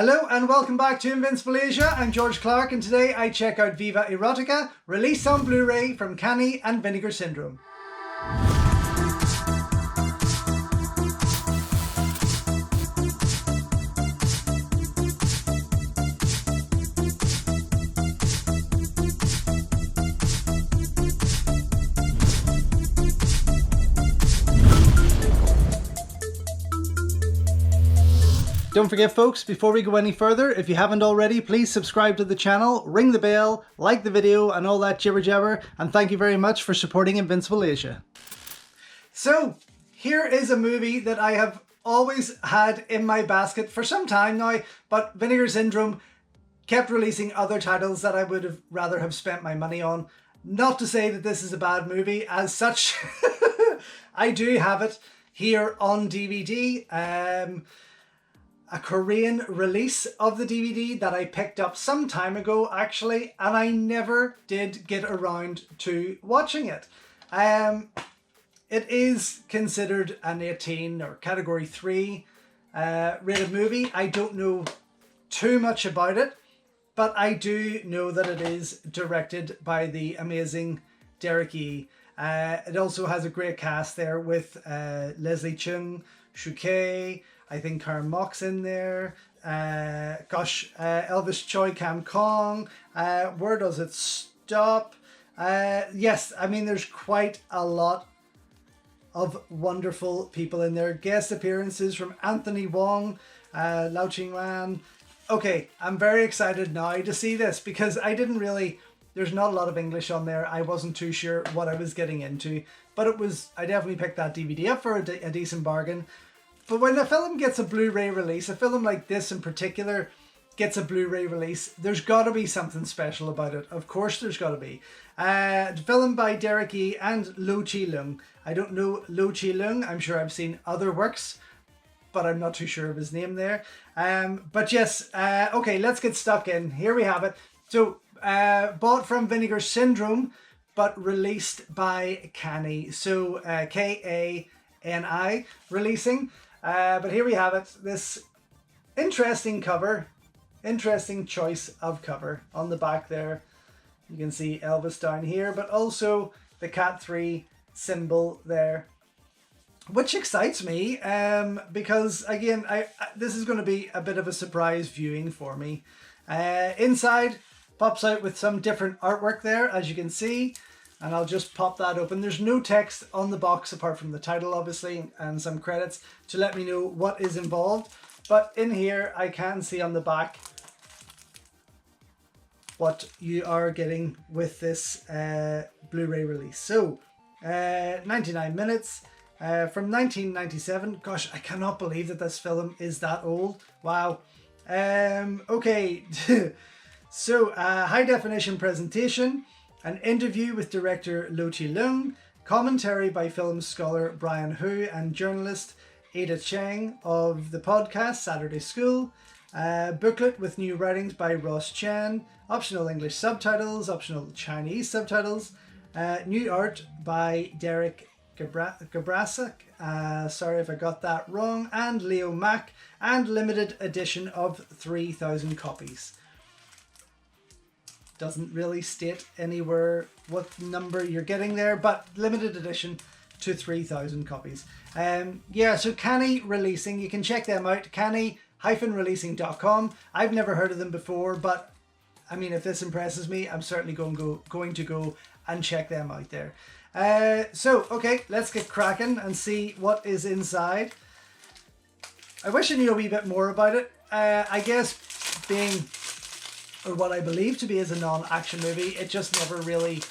Hello and welcome back to Invincible Asia. I'm George Clark and today I check out Viva Erotica, released on Blu-ray from Kani and Vinegar Syndrome. Don't forget folks, before we go any further, if you haven't already, please subscribe to the channel, ring the bell, like the video and all that jibber jabber, and thank you very much for supporting Invincible Asia. So, here is a movie that I have always had in my basket for some time now, but Vinegar Syndrome kept releasing other titles that I would have rather have spent my money on. Not to say that this is a bad movie as such. I do have it here on DVD. A Korean release of the DVD that I picked up some time ago actually, and I never did get around to watching it. It is considered an 18 or category 3 rated movie. I don't know too much about it, but I do know that it is directed by the amazing Derek Yee. It also has a great cast there with Leslie Chung, Shuke, I think Karen Mock's in there. Elvis Choi Kam Kong. Where does it stop? Yes, I mean there's quite a lot of wonderful people in there. Guest appearances from Anthony Wong, Lau Ching-wan. Okay, I'm very excited now to see this because I didn't really... There's not a lot of English on there. I wasn't too sure what I was getting into, but I definitely picked that DVD up for a decent bargain. But when a film gets a Blu-ray release, a film like this in particular gets a Blu-ray release, there's got to be something special about it. Of course there's got to be. Film by Derek Yee and Lo Chi-leung. I don't know Lo Chi-leung. I'm sure I've seen other works, but I'm not too sure of his name there. But yes, okay, let's get stuck in. Here we have it. So, bought from Vinegar Syndrome, but released by Kani. So, K-A-N-I releasing. But here we have it, this interesting cover, interesting choice of cover. On the back there, you can see Elvis down here, but also the Cat 3 symbol there, which excites me because, again, this is going to be a bit of a surprise viewing for me. Inside, pops out with some different artwork there, as you can see. And I'll just pop that open. There's no text on the box apart from the title, obviously, and some credits to let me know what is involved. But in here, I can see on the back what you are getting with this Blu-ray release. So, 99 minutes from 1997. Gosh, I cannot believe that this film is that old. Wow. Okay. So, high definition presentation. An interview with director Lo Chi-leung, commentary by film scholar Brian Hu and journalist Ada Cheng of the podcast Saturday School, booklet with new writings by Ross Chen, optional English subtitles, optional Chinese subtitles, new art by Derek Gabrasic, sorry if I got that wrong, and Leo Mack, and limited edition of 3,000 copies. Doesn't really state anywhere what number you're getting there, but limited edition to 3,000 copies. Yeah, so Kani Releasing, you can check them out, kani-releasing.com. I've never heard of them before, but I mean, if this impresses me, I'm certainly going to go and check them out there. So, okay, let's get cracking and see what is inside. I wish I knew a wee bit more about it. I guess being... or what I believe to be as a non-action movie, it just never really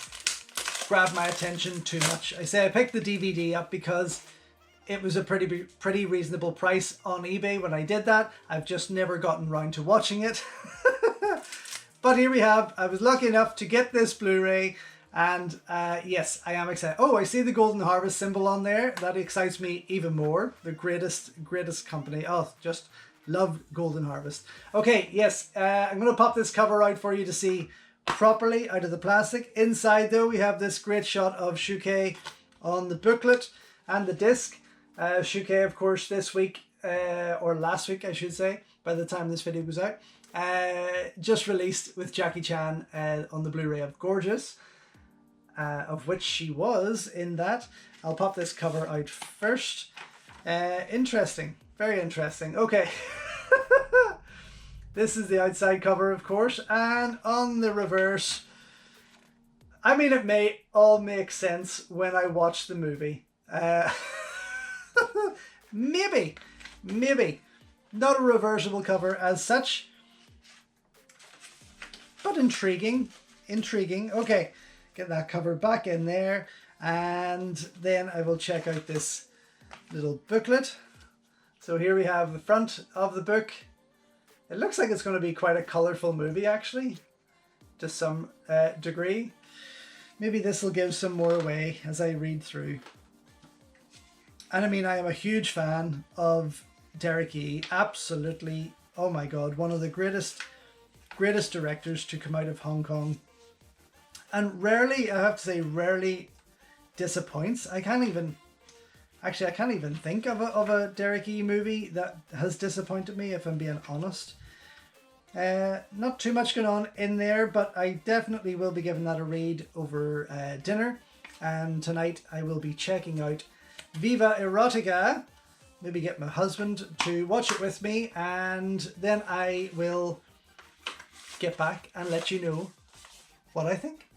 grabbed my attention too much. I say I picked the DVD up because it was a pretty reasonable price on eBay when I did that. I've just never gotten round to watching it. But here we have, I was lucky enough to get this Blu-ray, and yes, I am excited. Oh, I see the Golden Harvest symbol on there. That excites me even more. The greatest company. Oh, just... love Golden Harvest. Okay, yes, I'm going to pop this cover out for you to see properly out of the plastic. Inside, though, we have this great shot of Shuke on the booklet and the disc. Shuke, of course, this week, or last week, I should say, by the time this video goes out. Just released with Jackie Chan on the Blu-ray of Gorgeous, of which she was in that. I'll pop this cover out first. Interesting, very interesting. Okay. This is the outside cover, of course, and on the reverse, I mean, it may all make sense when I watch the movie. Maybe. Not a reversible cover as such, but intriguing. Okay, get that cover back in there, and then I will check out this little booklet. So here we have the front of the book. It looks like it's going to be quite a colourful movie, actually, to some degree. Maybe this will give some more away as I read through. And I mean, I am a huge fan of Derek Yee. Absolutely, oh my God, one of the greatest directors to come out of Hong Kong. And rarely, I have to say, rarely disappoints. I can't even think of a Derek Yee movie that has disappointed me, if I'm being honest. Not too much going on in there, but I definitely will be giving that a read over dinner. And tonight I will be checking out Viva Erotica. Maybe get my husband to watch it with me, and then I will get back and let you know what I think.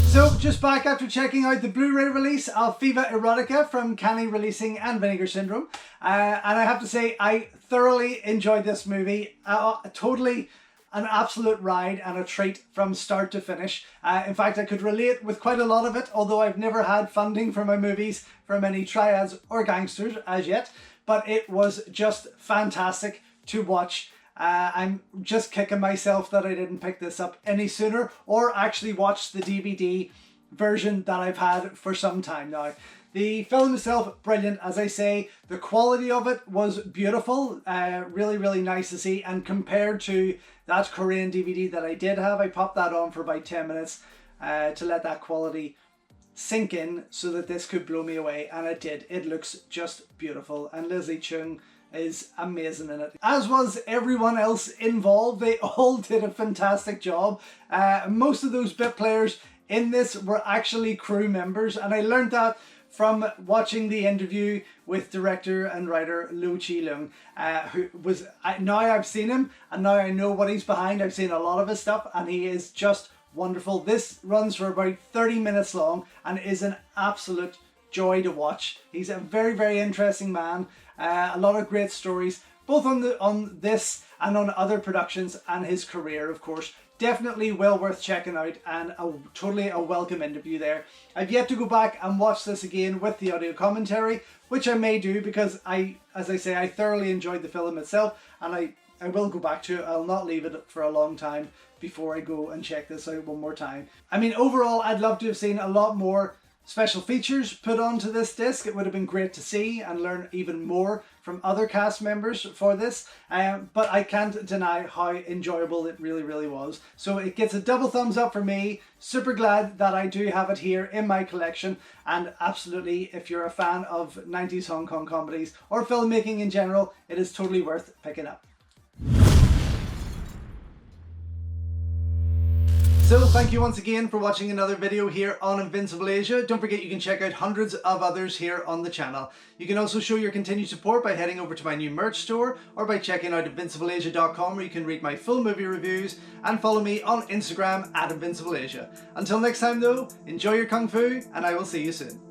So just back after checking out the Blu-ray release of Viva Erotica from Kani Releasing and Vinegar Syndrome. And I have to say, I thoroughly enjoyed this movie. Totally an absolute ride and a treat from start to finish. In fact, I could relate with quite a lot of it, although I've never had funding for my movies from any triads or gangsters as yet. But it was just fantastic to watch. I'm just kicking myself that I didn't pick this up any sooner, or actually watch the DVD version that I've had for some time now. The film itself, brilliant, as I say. The quality of it was beautiful, really nice to see. And compared to that Korean DVD that I did have, I popped that on for about 10 minutes to let that quality sink in so that this could blow me away, and it did. It looks just beautiful, and Leslie Cheung is amazing in it, as was everyone else involved. They all did a fantastic job. Most of those bit players in this were actually crew members, and I learned that from watching the interview with director and writer Lu Chi-lung, who was, now I've seen him and now I know what he's behind. I've seen a lot of his stuff and he is just wonderful. This runs for about 30 minutes long and is an absolute joy to watch. He's a very interesting man. A lot of great stories, both on this and on other productions, and his career, of course. Definitely well worth checking out, and totally a welcome interview there. I've yet to go back and watch this again with the audio commentary, which I may do because as I say, I thoroughly enjoyed the film itself, and I will go back to it. I'll not leave it for a long time before I go and check this out one more time. I mean, overall, I'd love to have seen a lot more special features put onto this disc. It would have been great to see and learn even more from other cast members for this, but I can't deny how enjoyable it really was. So it gets a double thumbs up for me. Super glad that I do have it here in my collection, and absolutely, if you're a fan of 90s Hong Kong comedies or filmmaking in general, it is totally worth picking up. So thank you once again for watching another video here on Invincible Asia. Don't forget you can check out hundreds of others here on the channel. You can also show your continued support by heading over to my new merch store or by checking out invincibleasia.com, where you can read my full movie reviews, and follow me on Instagram @InvincibleAsia. Until next time though, enjoy your Kung Fu and I will see you soon.